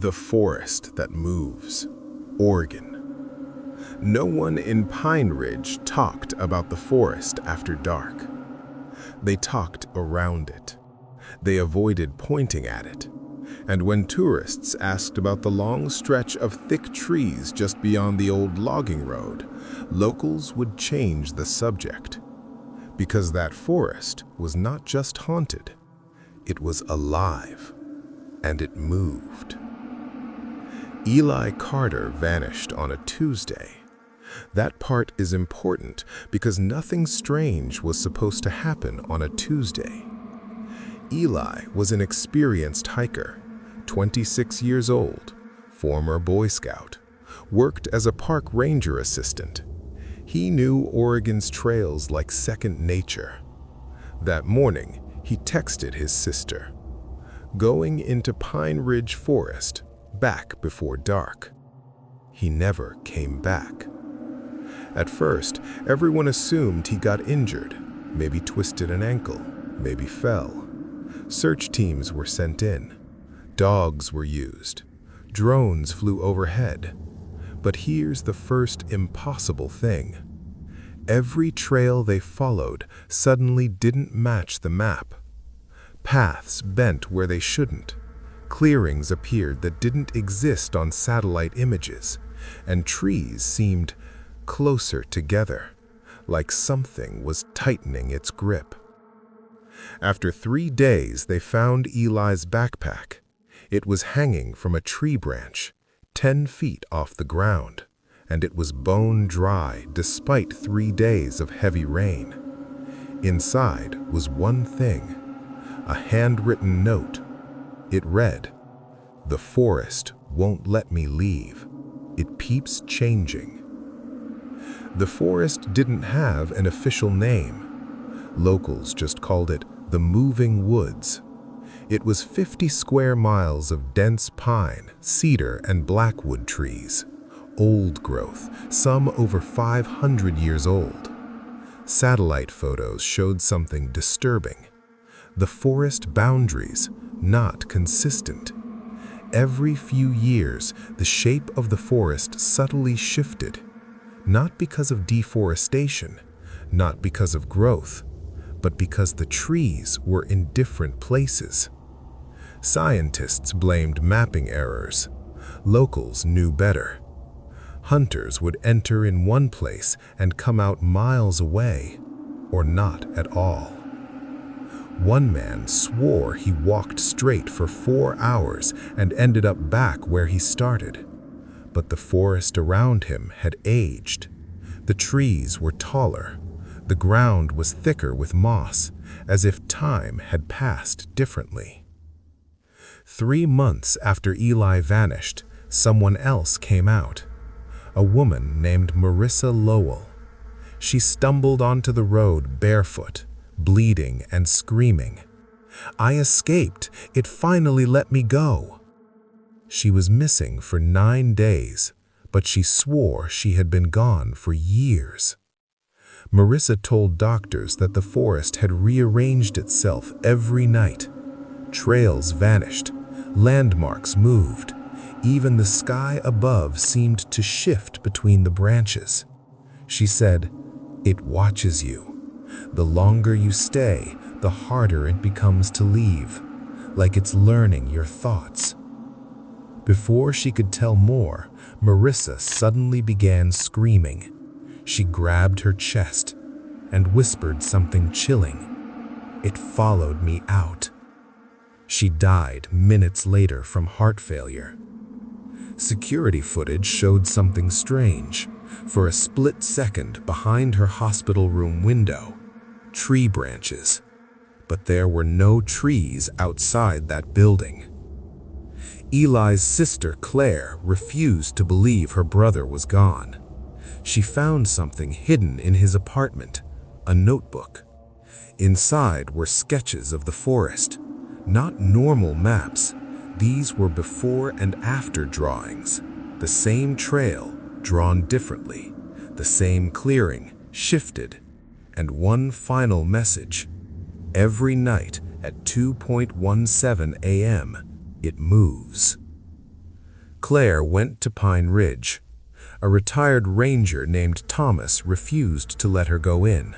The forest that moves, Oregon. No one in Pine Ridge talked about the forest after dark. They talked around it. They avoided pointing at it. And when tourists asked about the long stretch of thick trees just beyond the old logging road, locals would change the subject. Because that forest was not just haunted, it was alive, and it moved. Eli Carter vanished on a Tuesday. That part is important because nothing strange was supposed to happen on a Tuesday. Eli was an experienced hiker, 26 years old, former Boy Scout, worked as a park ranger assistant. He knew Oregon's trails like second nature. That morning, he texted his sister, "Going into Pine Ridge Forest, back before dark." He never came back. At first, everyone assumed he got injured, maybe twisted an ankle, maybe fell. Search teams were sent in. Dogs were used. Drones flew overhead. But here's the first impossible thing. Every trail they followed suddenly didn't match the map. Paths bent where they shouldn't. Clearings appeared that didn't exist on satellite images, and trees seemed closer together, like something was tightening its grip. After 3 days, they found Eli's backpack. It was hanging from a tree branch, 10 feet off the ground, and it was bone dry despite 3 days of heavy rain. Inside was one thing, a handwritten note. It read, "The forest won't let me leave. It keeps changing." The forest didn't have an official name. Locals just called it the Moving Woods. It was 50 square miles of dense pine, cedar, and blackwood trees. Old growth, some over 500 years old. Satellite photos showed something disturbing. The forest boundaries not consistent. Every few years, the shape of the forest subtly shifted, not because of deforestation, not because of growth, but because the trees were in different places. Scientists blamed mapping errors. Locals knew better. Hunters would enter in one place and come out miles away, or not at all. One man swore he walked straight for 4 hours and ended up back where he started. But the forest around him had aged. The trees were taller. The ground was thicker with moss, as if time had passed differently. 3 months after Eli vanished, someone else came out. A woman named Marissa Lowell. She stumbled onto the road barefoot, bleeding and screaming, "I escaped! It finally let me go!" She was missing for 9 days, but she swore she had been gone for years. Marissa told doctors that the forest had rearranged itself every night. Trails vanished, landmarks moved, even the sky above seemed to shift between the branches. She said, "It watches you. The longer you stay, the harder it becomes to leave, like it's learning your thoughts." Before she could tell more, Marissa suddenly began screaming. She grabbed her chest and whispered something chilling. "It followed me out." She died minutes later from heart failure. Security footage showed something strange. For a split second behind her hospital room window, tree branches. But there were no trees outside that building. Eli's sister, Claire, refused to believe her brother was gone. She found something hidden in his apartment, a notebook. Inside were sketches of the forest, not normal maps. These were before and after drawings, the same trail drawn differently, the same clearing shifted, and one final message. Every night at 2:17 a.m., it moves. Claire went to Pine Ridge. A retired ranger named Thomas refused to let her go in.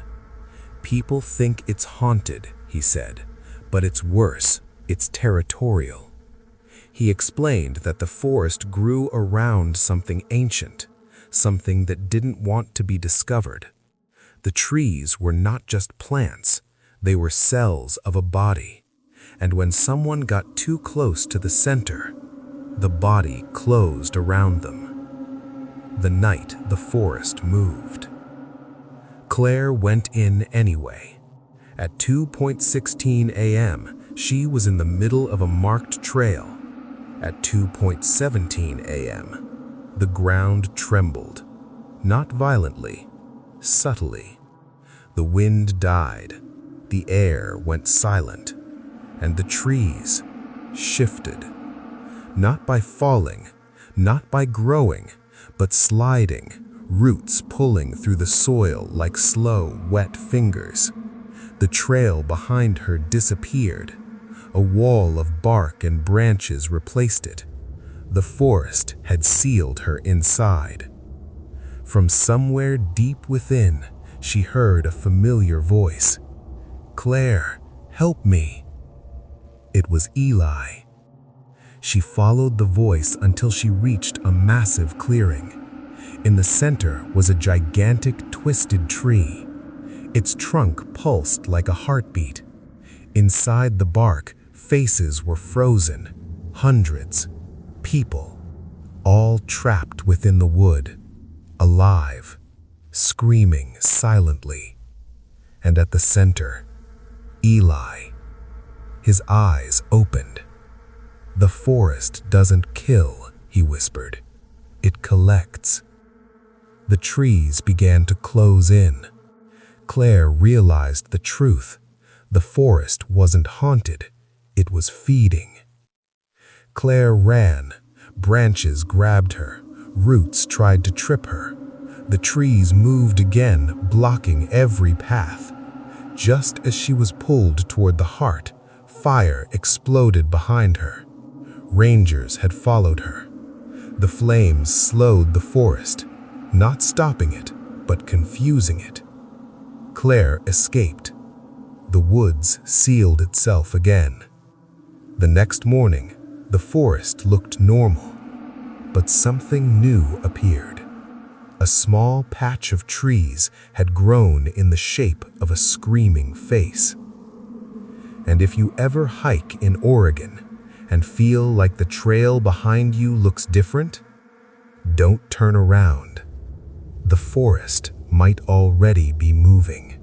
"People think it's haunted," he said, "but it's worse, it's territorial." He explained that the forest grew around something ancient, something that didn't want to be discovered. The trees were not just plants, they were cells of a body, and when someone got too close to the center, the body closed around them. The night the forest moved. Claire went in anyway. At 2:16 a.m., she was in the middle of a marked trail. At 2:17 a.m., the ground trembled, not violently, subtly. The wind died, the air went silent, and the trees shifted. Not by falling, not by growing, but sliding, roots pulling through the soil like slow, wet fingers. The trail behind her disappeared. A wall of bark and branches replaced it. The forest had sealed her inside. From somewhere deep within, she heard a familiar voice. "Claire, help me." It was Eli. She followed the voice until she reached a massive clearing. In the center was a gigantic twisted tree. Its trunk pulsed like a heartbeat. Inside the bark, faces were frozen. Hundreds. People. All trapped within the wood. Alive. Screaming silently. And at the center, Eli. His eyes opened. "The forest doesn't kill," he whispered. "It collects." The trees began to close in. Claire realized the truth. The forest wasn't haunted, it was feeding. Claire ran. Branches grabbed her. Roots tried to trip her. The trees moved again, blocking every path. Just as she was pulled toward the heart, fire exploded behind her. Rangers had followed her. The flames slowed the forest, not stopping it, but confusing it. Claire escaped. The woods sealed itself again. The next morning, the forest looked normal, but something new appeared. A small patch of trees had grown in the shape of a screaming face. And if you ever hike in Oregon and feel like the trail behind you looks different, don't turn around. The forest might already be moving.